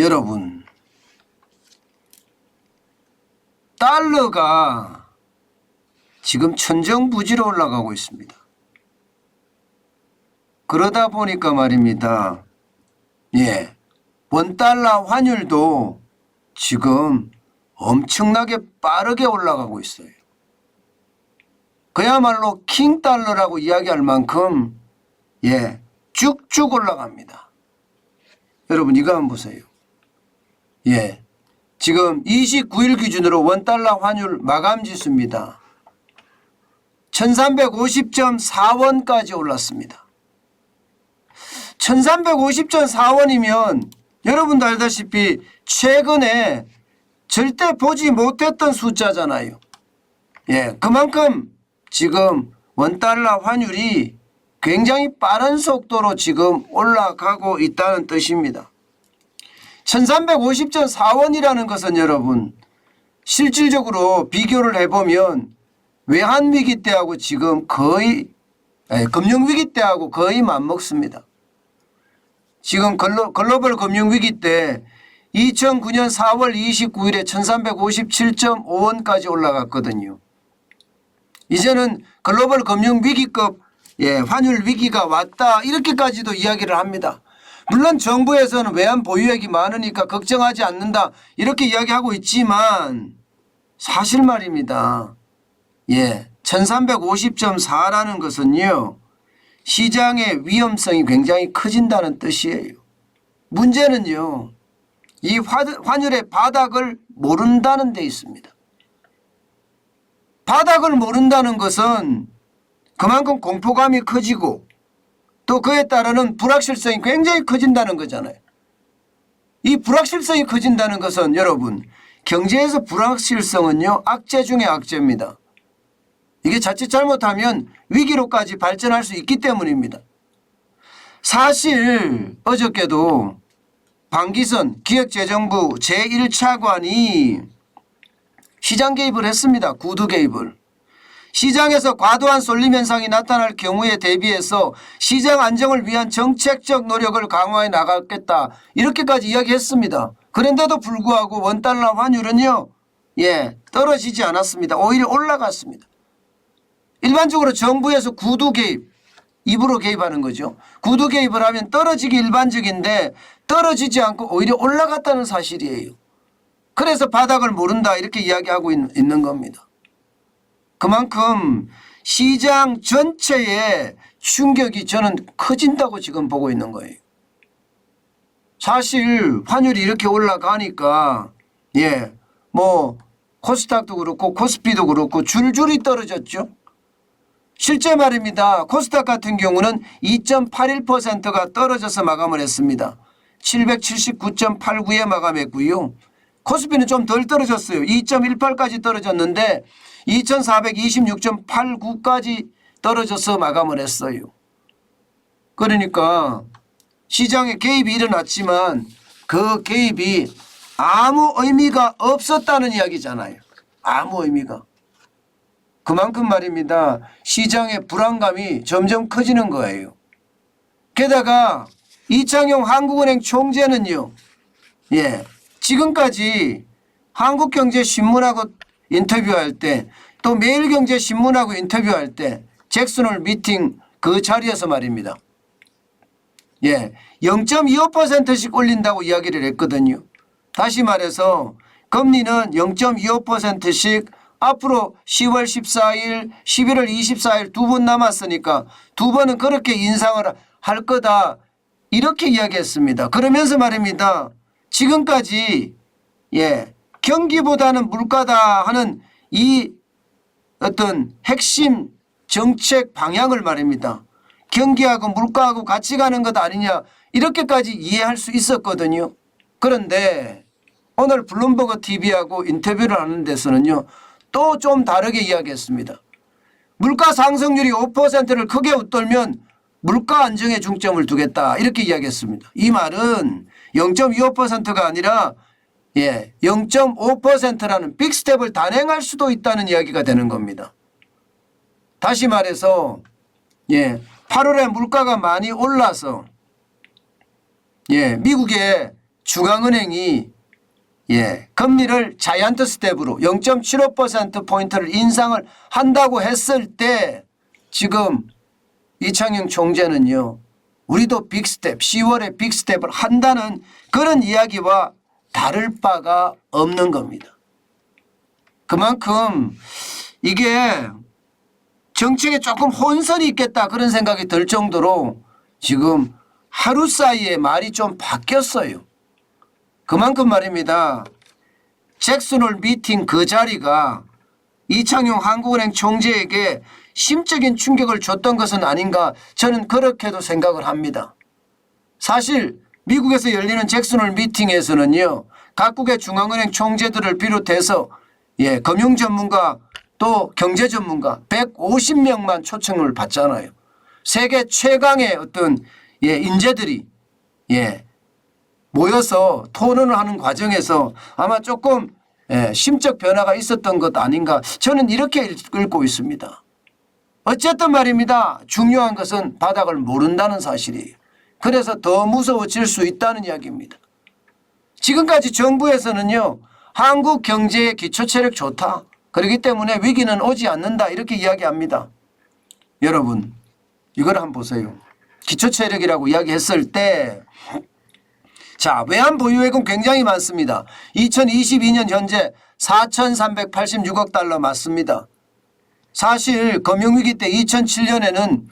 여러분, 달러가 지금 천정부지로 올라가고 있습니다. 그러다 보니까 말입니다. 원달러 환율도 지금 엄청나게 빠르게 올라가고 있어요. 그야말로 킹달러라고 이야기할 만큼 쭉쭉 올라갑니다. 여러분 이거 한번 보세요. 지금 29일 기준으로 원달러 환율 마감지수입니다. 1350.4원까지 올랐습니다. 1350.4원이면 여러분도 알다시피 최근에 절대 보지 못했던 숫자잖아요. 그만큼 지금 원달러 환율이 굉장히 빠른 속도로 지금 올라가고 있다는 뜻입니다. 1350.4원이라는 것은 여러분 실질적으로 비교를 해보면 외환위기 때하고 지금 거의 금융위기 때하고 거의 맞먹습니다. 지금 글로벌 금융위기 때 2009년 4월 29일에 1357.5원까지 올라갔거든요. 이제는 글로벌 금융위기급 환율 위기가 왔다 이렇게까지도 이야기를 합니다. 물론 정부에서는 외환 보유액이 많으니까 걱정하지 않는다 이렇게 이야기하고 있지만 사실 말입니다. 1350.4라는 것은요. 시장의 위험성이 굉장히 커진다는 뜻이에요. 문제는요. 이 환율의 바닥을 모른다는 데 있습니다. 바닥을 모른다는 것은 그만큼 공포감이 커지고 또 그에 따르는 불확실성이 굉장히 커진다는 거잖아요. 이 불확실성이 커진다는 것은 여러분 경제에서 불확실성은요 악재 중에 악재입니다. 이게 자칫 잘못하면 위기로까지 발전할 수 있기 때문입니다. 사실 어저께도 방기선 기획재정부 제1차관이 시장 개입을 했습니다. 구두 개입을. 시장에서 과도한 쏠림 현상이 나타날 경우에 대비해서 시장 안정을 위한 정책적 노력을 강화해 나가겠다 이렇게까지 이야기했습니다. 그런데도 불구하고 원달러 환율은요 떨어지지 않았습니다. 오히려 올라갔습니다. 일반적으로 정부에서 구두 개입 입으로 개입하는 거죠. 구두 개입을 하면 떨어지기 일반적인데 떨어지지 않고 오히려 올라갔다는 사실이에요. 그래서 바닥을 모른다 이렇게 이야기하고 있는 겁니다. 그만큼 시장 전체의 충격이 저는 커진다고 지금 보고 있는 거예요. 사실 환율이 이렇게 올라가니까 코스닥도 그렇고 코스피도 그렇고 줄줄이 떨어졌죠. 실제 말입니다. 코스닥 같은 경우는 2.81%가 떨어져서 마감을 했습니다. 779.89에 마감했고요. 코스피는 좀 덜 떨어졌어요. 2.18까지 떨어졌는데 2426.89까지 떨어져서 마감을 했어요. 그러니까 시장에 개입이 일어났지만 그 개입이 아무 의미가 없었다는 이야기잖아요. 아무 의미가. 그만큼 말입니다. 시장의 불안감이 점점 커지는 거예요. 게다가 이창용 한국은행 총재는요. 지금까지 한국경제신문하고 인터뷰할 때 또 매일경제신문하고 인터뷰할 때 잭슨홀 미팅 그 자리에서 말입니다. 0.25%씩 올린다고 이야기를 했거든요. 다시 말해서 금리는 0.25%씩 앞으로 10월 14일, 11월 24일 두 번 남았으니까 두 번은 그렇게 인상을 할 거다 이렇게 이야기했습니다. 그러면서 말입니다. 지금까지 경기보다는 물가다 하는 이 어떤 핵심 정책 방향을 말입니다. 경기하고 물가하고 같이 가는 것 아니냐 이렇게까지 이해할 수 있었거든요. 그런데 오늘 블룸버그 TV하고 인터뷰를 하는 데서는요. 또 좀 다르게 이야기했습니다. 물가 상승률이 5%를 크게 웃돌면 물가 안정에 중점을 두겠다 이렇게 이야기했습니다. 이 말은 0.25%가 아니라 0.5%라는 빅스텝을 단행할 수도 있다는 이야기가 되는 겁니다. 다시 말해서 8월에 물가가 많이 올라서 미국의 중앙은행이 금리를 자이언트 스텝으로 0.75%포인트를 인상을 한다고 했을 때 지금 이창용 총재는요. 우리도 빅스텝 10월에 빅스텝을 한다는 그런 이야기와 다를 바가 없는 겁니다. 그만큼 이게 정책에 조금 혼선이 있겠다 그런 생각이 들 정도로 지금 하루 사이에 말이 좀 바뀌었어요. 그만큼 말입니다. 잭슨홀 미팅 그 자리가 이창용 한국은행 총재에게 심적인 충격을 줬던 것은 아닌가 저는 그렇게도 생각을 합니다. 사실 미국에서 열리는 잭슨홀 미팅에서는요. 각국의 중앙은행 총재들을 비롯해서 금융 전문가 또 경제 전문가 150명만 초청을 받잖아요. 세계 최강의 어떤 인재들이 모여서 토론을 하는 과정에서 아마 조금 심적 변화가 있었던 것 아닌가 저는 이렇게 읽고 있습니다. 어쨌든 말입니다. 중요한 것은 바닥을 모른다는 사실이에요. 그래서 더 무서워질 수 있다는 이야기입니다. 지금까지 정부에서는요. 한국 경제의 기초체력 좋다. 그렇기 때문에 위기는 오지 않는다 이렇게 이야기합니다. 여러분 이걸 한번 보세요. 기초체력이라고 이야기했을 때 자, 외환 보유액은 굉장히 많습니다. 2022년 현재 4,386억 달러 맞습니다. 사실 금융위기 때 2007년에는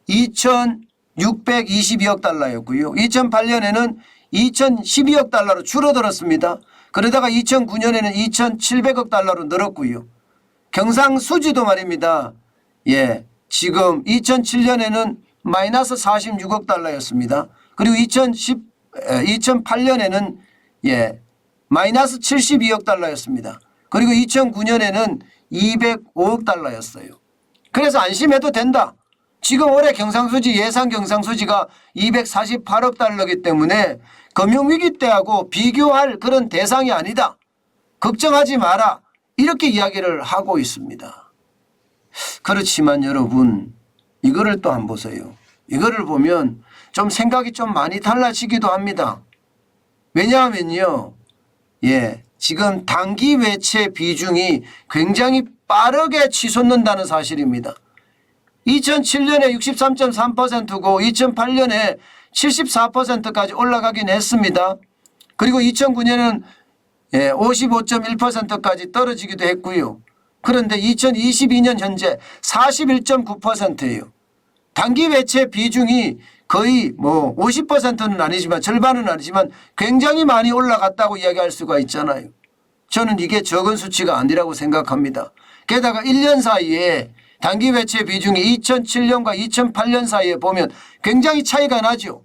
2,622억 달러였고요. 2008년에는 2,012억 달러로 줄어들었습니다. 그러다가 2009년에는 2,700억 달러로 늘었고요. 경상수지도 말입니다. 지금 2007년에는 마이너스 46억 달러였습니다. 그리고 2008년에는 마이너스 72억 달러였습니다. 그리고 2009년에는 205억 달러였어요. 그래서 안심해도 된다. 지금 올해 경상수지 예상 경상수지가 248억 달러이기 때문에 금융위기 때하고 비교할 그런 대상이 아니다. 걱정하지 마라. 이렇게 이야기를 하고 있습니다. 그렇지만 여러분 이거를 또 한번 보세요. 이거를 보면 좀 생각이 좀 많이 달라지기도 합니다. 왜냐하면요. 지금 단기 외채 비중이 굉장히 빠르게 치솟는다는 사실입니다. 2007년에 63.3%고 2008년에 74%까지 올라가긴 했습니다. 그리고 2009년에는 55.1%까지 떨어지기도 했고요. 그런데 2022년 현재 41.9%예요. 단기 외채 비중이 거의 50%는 아니지만 절반은 아니지만 굉장히 많이 올라갔다고 이야기할 수가 있잖아요. 저는 이게 적은 수치가 아니라고 생각합니다. 게다가 1년 사이에 단기 외채 비중이 2007년과 2008년 사이에 보면 굉장히 차이가 나죠.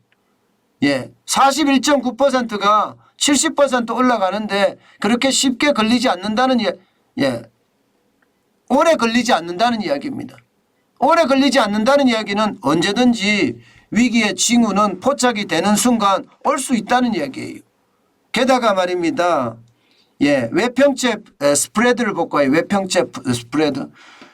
41.9%가 70% 올라가는데 그렇게 쉽게 걸리지 않는다는 오래 걸리지 않는다는 이야기입니다. 오래 걸리지 않는다는 이야기는 언제든지 위기의 징후는 포착이 되는 순간 올 수 있다는 이야기예요. 게다가 말입니다. 외평채 스프레드를 볼까요? 외평채 스프레드.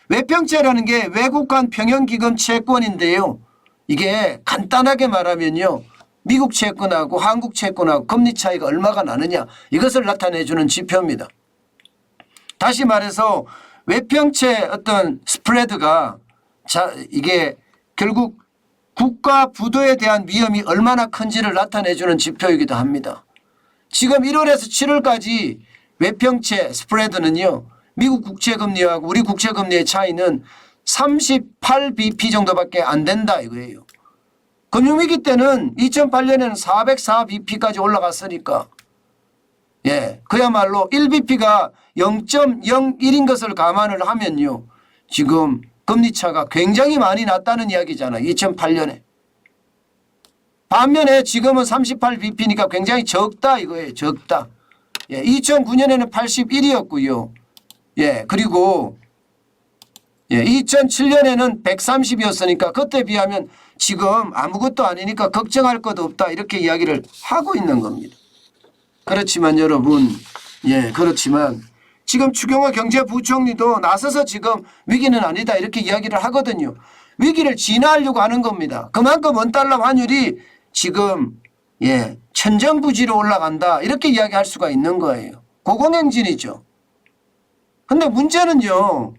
외평채라는 게 외국간 평형기금 채권인데요. 이게 간단하게 말하면요. 미국 채권하고 한국 채권하고 금리 차이가 얼마가 나느냐 이것을 나타내주는 지표입니다. 다시 말해서 외평채 어떤 스프레드가 이게 결국 국가 부도에 대한 위험이 얼마나 큰지를 나타내주는 지표이기도 합니다. 지금 1월에서 7월까지 외평채 스프레드는요. 미국 국채금리하고 우리 국채금리의 차이는 38bp 정도밖에 안 된다 이거예요. 금융위기 때는 2008년에는 404bp까지 올라갔으니까 그야말로 1bp가 0.01인 것을 감안을 하면요. 지금 금리차가 굉장히 많이 났다는 이야기잖아요. 2008년에. 반면에 지금은 38bp니까 굉장히 적다 이거예요. 적다. 2009년에는 81이었고요. 그리고 2007년에는 130이었으니까 그때 비하면 지금 아무것도 아니니까 걱정할 것도 없다 이렇게 이야기를 하고 있는 겁니다. 그렇지만 여러분 그렇지만 지금 추경호 경제부총리도 나서서 지금 위기는 아니다 이렇게 이야기를 하거든요. 위기를 진화하려고 하는 겁니다. 그만큼 원달러 환율이 지금 천정부지로 올라간다 이렇게 이야기할 수가 있는 거예요. 고공행진이죠. 근데 문제는요.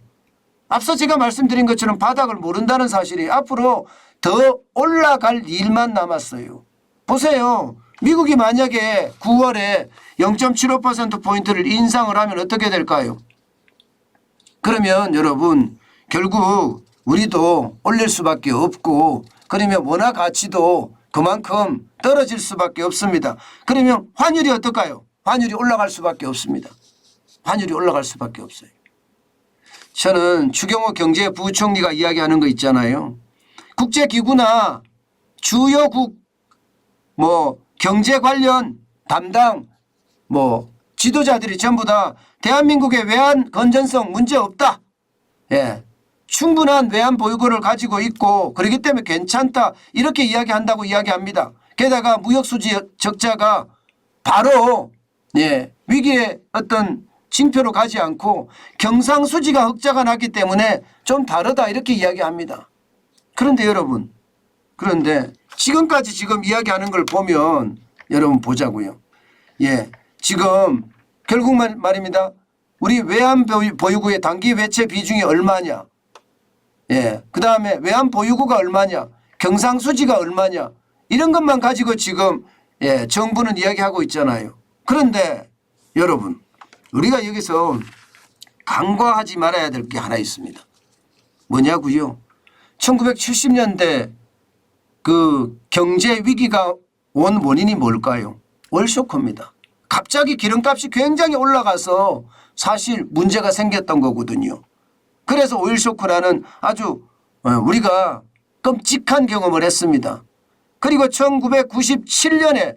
앞서 제가 말씀드린 것처럼 바닥을 모른다는 사실이 앞으로 더 올라갈 일만 남았어요. 보세요. 미국이 만약에 9월에 0.75%포인트를 인상을 하면 어떻게 될까요? 그러면 여러분 결국 우리도 올릴 수밖에 없고 그러면 원화 가치도 그만큼 떨어질 수밖에 없습니다. 그러면 환율이 어떨까요? 환율이 올라갈 수밖에 없습니다. 환율이 올라갈 수밖에 없어요. 저는 추경호 경제부총리가 이야기하는 거 있잖아요. 국제기구나 주요국 경제 관련 담당 지도자들이 전부 다 대한민국의 외환 건전성 문제 없다. 충분한 외환 보유고를 가지고 있고 그렇기 때문에 괜찮다. 이렇게 이야기한다고 이야기합니다. 게다가 무역수지 적자가 바로 위기의 어떤 징표로 가지 않고 경상수지가 흑자가 났기 때문에 좀 다르다 이렇게 이야기합니다. 그런데 여러분 지금까지 지금 이야기하는 걸 보면 여러분 보자고요. 지금 결국 말입니다. 우리 외환 보유고의 단기 외채 비중이 얼마냐. 그다음에 외환 보유고가 얼마냐. 경상수지가 얼마냐. 이런 것만 가지고 지금 정부는 이야기하고 있잖아요. 그런데 여러분 우리가 여기서 간과하지 말아야 될 게 하나 있습니다. 뭐냐고요? 1970년대 그 경제 위기가 온 원인이 뭘까요? 오일쇼크입니다. 갑자기 기름값이 굉장히 올라가서 사실 문제가 생겼던 거거든요. 그래서 오일쇼크라는 아주 우리가 끔찍한 경험을 했습니다. 그리고 1997년에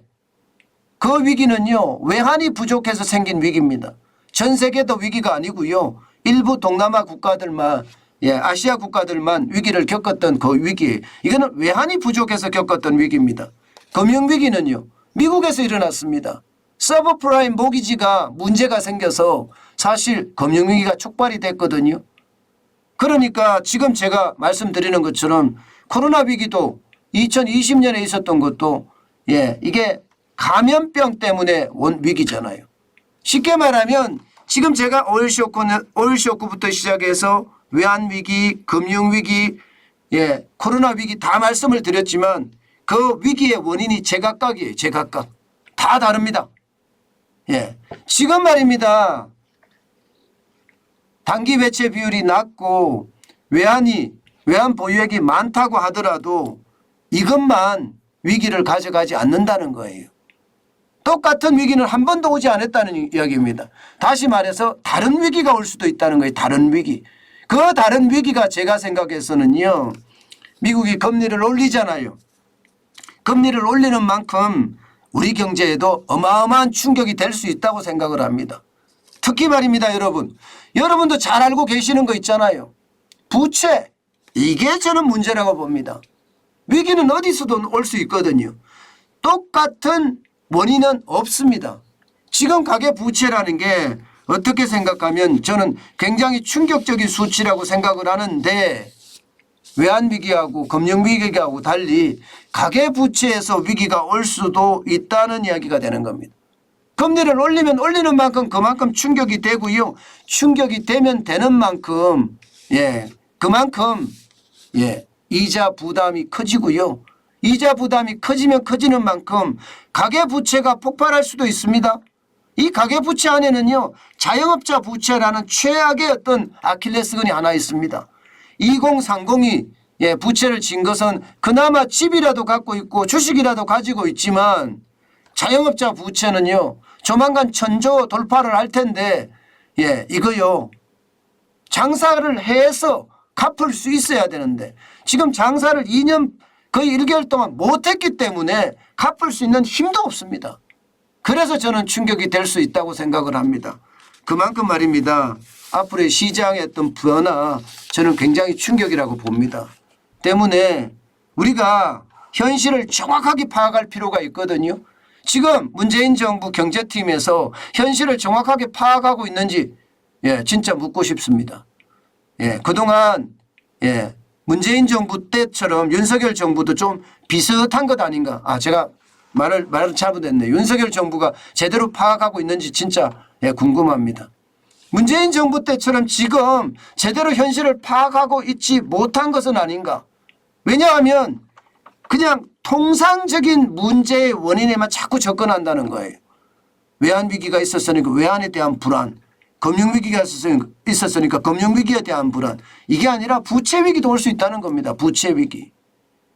그 위기는요. 외환이 부족해서 생긴 위기입니다. 전 세계도 위기가 아니고요. 일부 동남아 국가들만 아시아 국가들만 위기를 겪었던 그 위기. 이거는 외환이 부족해서 겪었던 위기입니다. 금융위기는요. 미국에서 일어났습니다. 서브프라임 모기지가 문제가 생겨서 사실 금융위기가 촉발이 됐거든요. 그러니까 지금 제가 말씀드리는 것처럼 코로나 위기도 2020년에 있었던 것도 이게 감염병 때문에 온 위기잖아요. 쉽게 말하면 지금 제가 오일쇼크부터 시작해서 외환위기, 금융위기, 코로나 위기 다 말씀을 드렸지만 그 위기의 원인이 제각각이에요. 제각각. 다 다릅니다. 지금 말입니다. 단기 외채 비율이 낮고 외환 보유액이 많다고 하더라도 이것만 위기를 가져가지 않는다는 거예요. 똑같은 위기는 한 번도 오지 않았다는 이야기입니다. 다시 말해서 다른 위기가 올 수도 있다는 거예요. 다른 위기. 그 다른 위기가 제가 생각해서는요. 미국이 금리를 올리잖아요. 금리를 올리는 만큼 우리 경제에도 어마어마한 충격이 될 수 있다고 생각을 합니다. 특히 말입니다. 여러분도 잘 알고 계시는 거 있잖아요. 부채. 이게 저는 문제라고 봅니다. 위기는 어디서도 올 수 있거든요. 똑같은 원인은 없습니다. 지금 가계부채라는 게 어떻게 생각하면 저는 굉장히 충격적인 수치라고 생각을 하는데 외환위기하고 금융위기하고 달리 가계부채에서 위기가 올 수도 있다는 이야기가 되는 겁니다. 금리를 올리면 올리는 만큼 그만큼 충격이 되고요. 충격이 되면 되는 만큼 그만큼 이자 부담이 커지고요. 이자 부담이 커지면 커지는 만큼 가계부채가 폭발할 수도 있습니다. 이 가계부채 안에는요. 자영업자 부채라는 최악의 어떤 아킬레스건이 하나 있습니다. 2030이 부채를 진 것은 그나마 집이라도 갖고 있고 주식이라도 가지고 있지만 자영업자 부채는요. 조만간 1000조 돌파를 할 텐데 이거요. 장사를 해서 갚을 수 있어야 되는데 지금 장사를 2년 거의 1개월 동안 못했기 때문에 갚을 수 있는 힘도 없습니다. 그래서 저는 충격이 될 수 있다고 생각을 합니다. 그만큼 말입니다. 앞으로의 시장의 어떤 변화 저는 굉장히 충격이라고 봅니다. 때문에 우리가 현실을 정확하게 파악할 필요가 있거든요. 지금 문재인 정부 경제팀에서 현실을 정확하게 파악하고 있는지 진짜 묻고 싶습니다. 그동안 문재인 정부 때처럼 윤석열 정부도 좀 비슷한 것 아닌가. 제가 말을 잘못했네. 윤석열 정부가 제대로 파악하고 있는지 진짜 궁금합니다. 문재인 정부 때처럼 지금 제대로 현실을 파악하고 있지 못한 것은 아닌가. 왜냐하면 그냥 통상적인 문제의 원인에만 자꾸 접근한다는 거예요. 외환위기가 있었으니까 외환에 대한 불안, 금융위기가 있었으니까 금융위기에 대한 불안. 이게 아니라 부채위기도 올 수 있다는 겁니다. 부채위기.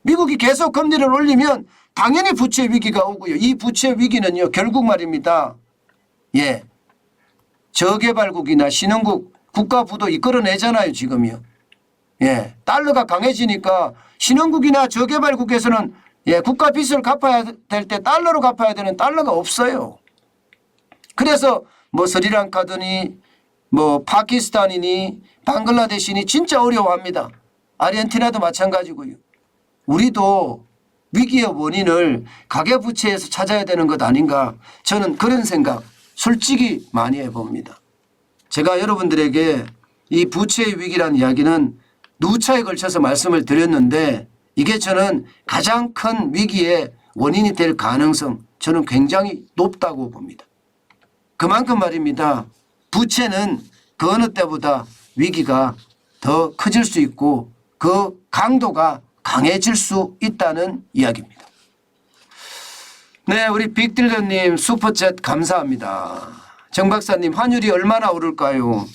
미국이 계속 금리를 올리면 당연히 부채위기가 오고요. 이 부채위기는요 결국 말입니다. 예, 저개발국이나 신흥국 국가부도 이끌어내잖아요 지금요. 예, 달러가 강해지니까 신흥국이나 저개발국에서는 국가 빚을 갚아야 될 때 달러로 갚아야 되는 달러가 없어요. 그래서 뭐 스리랑카더니 뭐 파키스탄이니 방글라데시니 진짜 어려워합니다. 아르헨티나도 마찬가지고요. 우리도 위기의 원인을 가계부채에서 찾아야 되는 것 아닌가. 저는 그런 생각 솔직히 많이 해봅니다. 제가 여러분들에게 이 부채의 위기라는 이야기는 누차에 걸쳐서 말씀을 드렸는데 이게 저는 가장 큰 위기의 원인이 될 가능성 저는 굉장히 높다고 봅니다. 그만큼 말입니다. 부채는 그 어느 때보다 위기가 더 커질 수 있고 그 강도가 강해질 수 있다는 이야기입니다. 네, 우리 빅딜러님 슈퍼챗 감사합니다. 정 박사님 환율이 얼마나 오를까요?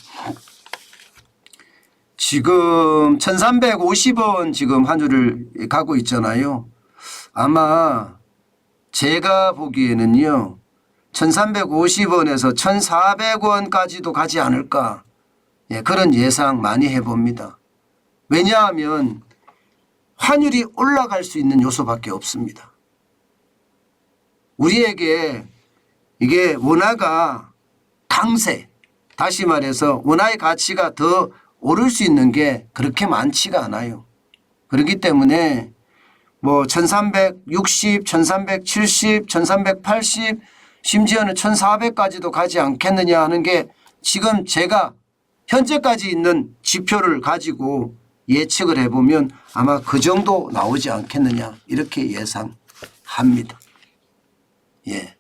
지금 1350원 지금 환율을 가고 있잖아요. 아마 제가 보기에는요 1350원에서 1400원까지도 가지 않을까. 그런 예상 많이 해봅니다. 왜냐하면 환율이 올라갈 수 있는 요소밖에 없습니다. 우리에게 이게 원화가 강세, 다시 말해서 원화의 가치가 더 오를 수 있는 게 그렇게 많지가 않아요. 그렇기 때문에 뭐 1360, 1370, 1380 심지어는 1400까지도 가지 않겠느냐 하는 게 지금 제가 현재까지 있는 지표를 가지고 예측을 해보면 아마 그 정도 나오지 않겠느냐 이렇게 예상합니다. 예.